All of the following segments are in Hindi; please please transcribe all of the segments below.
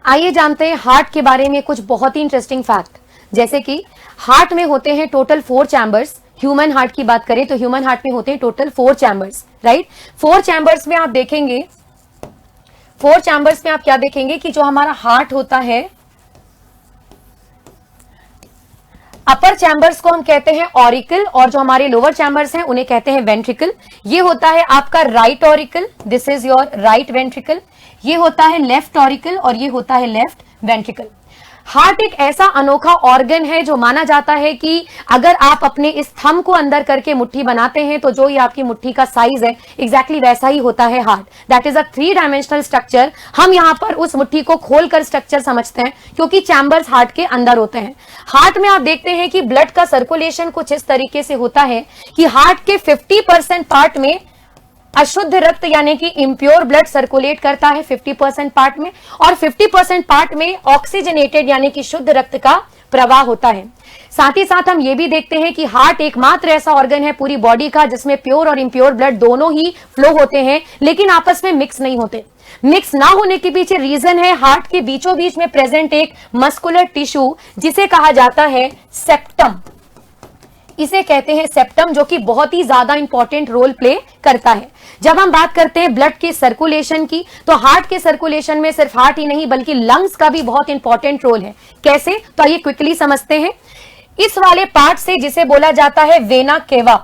आइए जानते हैं हार्ट के बारे में कुछ बहुत ही इंटरेस्टिंग फैक्ट। जैसे कि हार्ट में होते हैं टोटल 4 चैम्बर्स। ह्यूमन हार्ट की बात करें तो ह्यूमन हार्ट में होते हैं टोटल 4 चैम्बर्स, राइट। 4 चैम्बर्स में आप देखेंगे, 4 चैम्बर्स में आप क्या देखेंगे कि जो हमारा हार्ट होता है, अपर चैम्बर्स को हम कहते हैं ऑरिकल और जो हमारे लोअर चैम्बर्स हैं उन्हें कहते हैं वेंट्रिकल। ये होता है आपका right auricle, this is your right ventricle. ये होता है लेफ्ट ऑरिकल और ये होता है लेफ्ट वेंट्रिकल। हार्ट एक ऐसा अनोखा ऑर्गन है जो माना जाता है कि अगर आप अपने इस थंब को अंदर करके मुट्ठी बनाते हैं तो जो ये आपकी मुट्ठी का साइज है एग्जैक्टली वैसा ही होता है heart. That is a 3 dimensional structure. हम यहां पर उस मुट्ठी को खोलकर स्ट्रक्चर समझते हैं क्योंकि चैम्बर्स हार्ट के अंदर होते हैं। हार्ट में आप देखते हैं कि ब्लड का सर्कुलेशन कुछ इस तरीके से होता है कि हार्ट के 50% पार्ट में अशुद्ध रक्त यानी कि इम्प्योर ब्लड सर्कुलेट करता है 50% पार्ट में, और 50% पार्ट में ऑक्सीजनेटेड यानी कि शुद्ध रक्त का प्रवाह होता है। साथ ही साथ हम ये भी देखते हैं कि हार्ट एकमात्र ऐसा ऑर्गन है पूरी बॉडी का जिसमें प्योर और इम्प्योर ब्लड दोनों ही फ्लो होते हैं, लेकिन आपस में मिक्स नहीं होते। मिक्स ना होने के पीछे रीजन है हार्ट के बीचों बीच में प्रेजेंट एक मस्कुलर टिश्यू जिसे कहा जाता है सेप्टम। इसे कहते हैं सेप्टम, जो कि बहुत ही ज्यादा इंपॉर्टेंट रोल प्ले करता है। जब हम बात करते हैं ब्लड के सर्कुलेशन की तो हार्ट के सर्कुलेशन में सिर्फ हार्ट ही नहीं बल्कि लंग्स का भी बहुत इंपॉर्टेंट रोल है। कैसे, तो आइए क्विकली समझते हैं। इस वाले पार्ट से जिसे बोला जाता है वेना केवा,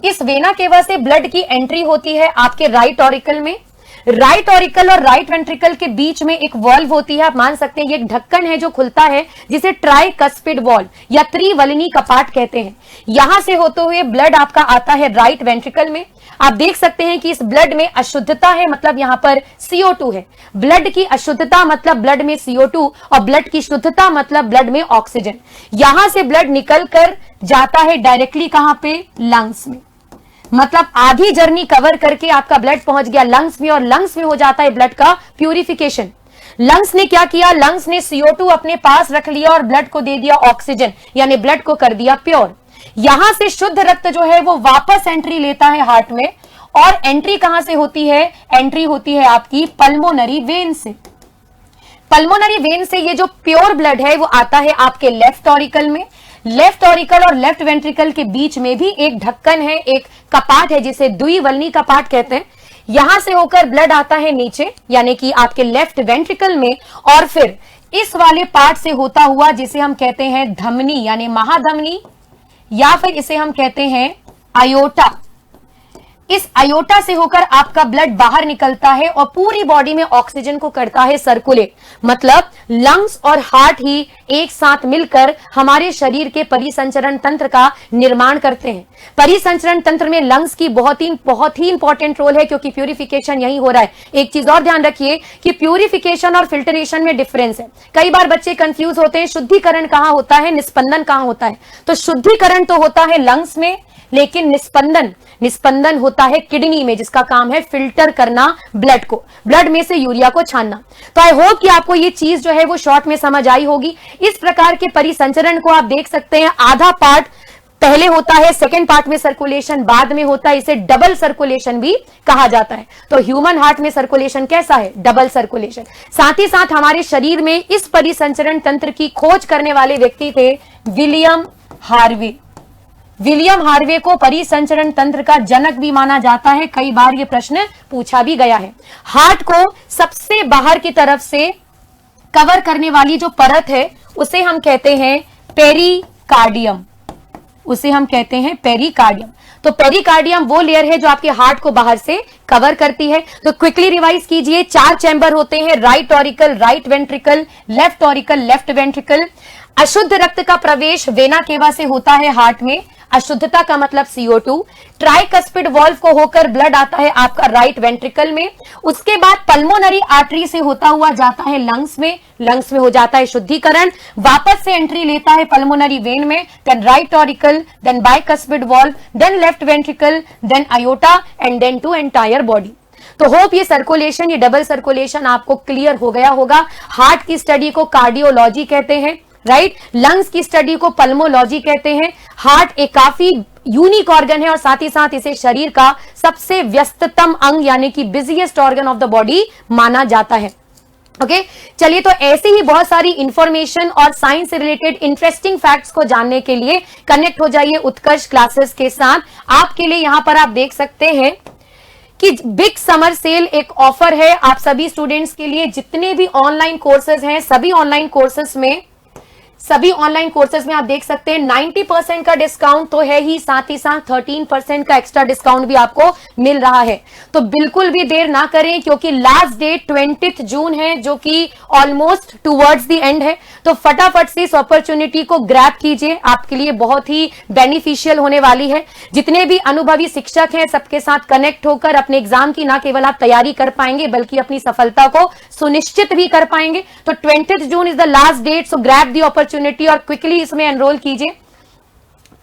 इस वेना केवा से ब्लड की एंट्री होती है आपके राइट ऑरिकल में। राइट ऑरिकल और राइट वेंट्रिकल के बीच में एक वॉल्व होती है, आप मान सकते हैं ये एक ढक्कन है जो खुलता है जिसे ट्राइकस्पिड वॉल्व या त्रिवलनी कपाट कहते हैं। यहां से होते हुए ब्लड आपका आता है राइट वेंट्रिकल में। आप देख सकते हैं कि इस ब्लड में अशुद्धता है, मतलब यहां पर CO2 है। ब्लड की अशुद्धता मतलब ब्लड में CO2 और ब्लड की शुद्धता मतलब ब्लड में ऑक्सीजन। यहां से ब्लड निकल कर जाता है डायरेक्टली कहां पे, लंग्स में। मतलब आधी जर्नी कवर करके आपका ब्लड पहुंच गया लंग्स में और लंग्स में हो जाता है ब्लड का प्यूरिफिकेशन। लंग्स ने क्या किया, लंग्स ने CO2 अपने पास रख लिया और ब्लड को दे दिया ऑक्सीजन, यानी ब्लड को कर दिया प्योर। यहां से शुद्ध रक्त जो है वो वापस एंट्री लेता है हार्ट में, और एंट्री कहां से होती है, एंट्री होती है आपकी पल्मोनरी वेन से। पल्मोनरी वेन से ये जो प्योर ब्लड है वो आता है आपके लेफ्ट ऑरिकल में। लेफ्ट ऑरिकल और लेफ्ट वेंट्रिकल के बीच में भी एक ढक्कन है, एक कपाट है जिसे द्विवल्नी कपाट कहते हैं। यहां से होकर ब्लड आता है नीचे यानी कि आपके लेफ्ट वेंट्रिकल में, और फिर इस वाले पार्ट से होता हुआ जिसे हम कहते हैं धमनी यानी महाधमनी, या फिर इसे हम कहते हैं आयोटा। इस आयोटा से होकर आपका ब्लड बाहर निकलता है और पूरी बॉडी में ऑक्सीजन को करता है सर्कुलेट। मतलब लंग्स और हार्ट ही एक साथ मिलकर हमारे शरीर के परिसंचरण तंत्र का निर्माण करते हैं। परिसंचरण तंत्र में लंग्स की बहुत ही इंपॉर्टेंट रोल है क्योंकि प्यूरिफिकेशन यही हो रहा है। एक चीज और ध्यान रखिए कि प्यूरिफिकेशन और फिल्टरेशन में डिफरेंस है। कई बार बच्चे कंफ्यूज होते हैं, शुद्धिकरण कहां होता है, निस्पंदन कहां होता है। तो शुद्धिकरण तो होता है लंग्स में, लेकिन निस्पंदन होता है किडनी में, जिसका काम है फिल्टर करना ब्लड को, ब्लड में से यूरिया को छानना। तो आई होप कि आपको ये चीज जो है वो शॉर्ट में समझ आई होगी। इस प्रकार के परिसंचरण को आप देख सकते हैं, आधा पार्ट पहले होता है, सेकेंड पार्ट में सर्कुलेशन बाद में होता है। इसे डबल सर्कुलेशन भी कहा जाता है। तो ह्यूमन हार्ट में सर्कुलेशन कैसा है, डबल सर्कुलेशन। साथ ही साथ हमारे शरीर में इस परिसंचरण तंत्र की खोज करने वाले व्यक्ति थे विलियम हार्वे। विलियम हार्वे को परिसंचरण तंत्र का जनक भी माना जाता है। कई बार यह प्रश्न पूछा भी गया है। हार्ट को सबसे बाहर की तरफ से कवर करने वाली जो परत है उसे हम कहते हैं पेरिकार्डियम, उसे हम कहते हैं पेरिकार्डियम। तो पेरिकार्डियम वो लेयर है जो आपके हार्ट को बाहर से कवर करती है। तो क्विकली रिवाइज कीजिए, 4 चैम्बर होते हैं, right auricle, right ventricle, left auricle, left ventricle. अशुद्ध रक्त का प्रवेश वेना केवा से होता है हार्ट में, अशुद्धता का मतलब CO2। ट्राइकस्पिड वॉल्व को होकर ब्लड आता है आपका राइट वेंट्रिकल में। उसके बाद पल्मोनरी आर्टरी से होता हुआ जाता है लंग्स में, लंग्स में हो जाता है शुद्धिकरण, वापस से एंट्री लेता है पल्मोनरी वेन में, then right auricle, then bicuspid valve, then left ventricle, then aorta and then to entire body. तो होप ये सर्कुलेशन, ये डबल सर्कुलेशन आपको क्लियर हो गया होगा। हार्ट की स्टडी को कार्डियोलॉजी कहते हैं, राइट। लंग्स की स्टडी को पल्मोलॉजी कहते हैं। हार्ट एक काफी यूनिक ऑर्गन है और साथ ही साथ इसे शरीर का सबसे व्यस्ततम अंग यानी कि busiest organ of the body माना जाता है। ओके चलिए, तो ऐसे ही बहुत सारी इंफॉर्मेशन और साइंस से रिलेटेड इंटरेस्टिंग फैक्ट्स को जानने के लिए कनेक्ट हो जाइए उत्कर्ष क्लासेस के साथ। आपके लिए यहां पर आप देख सकते हैं कि बिग समर सेल एक ऑफर है आप सभी स्टूडेंट्स के लिए। जितने भी ऑनलाइन कोर्सेज हैं, सभी ऑनलाइन कोर्सेज में आप देख सकते हैं 90% का डिस्काउंट तो है ही, साथ ही साथ 13% का एक्स्ट्रा डिस्काउंट भी आपको मिल रहा है। तो बिल्कुल भी देर ना करें, क्योंकि लास्ट डेट 20 जून है, जो कि ऑलमोस्ट टुवर्ड्स द एंड है। तो फटाफट से इस अपॉर्चुनिटी को ग्रैब कीजिए, आपके लिए बहुत ही बेनिफिशियल होने वाली है। जितने भी अनुभवी शिक्षक हैं, सबके साथ कनेक्ट होकर अपने एग्जाम की ना केवल आप तैयारी कर पाएंगे, बल्कि अपनी सफलता को सुनिश्चित भी कर पाएंगे। तो 20 June is the last date, so grab the opportunity और क्विकली इसमें एनरोल कीजिए।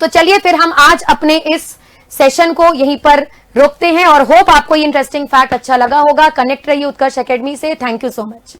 तो चलिए फिर हम आज अपने इस सेशन को यहीं पर रोकते हैं और होप आपको ये इंटरेस्टिंग फैक्ट अच्छा लगा होगा। कनेक्ट रहिए उत्कर्ष एकेडमी से। Thank you so much.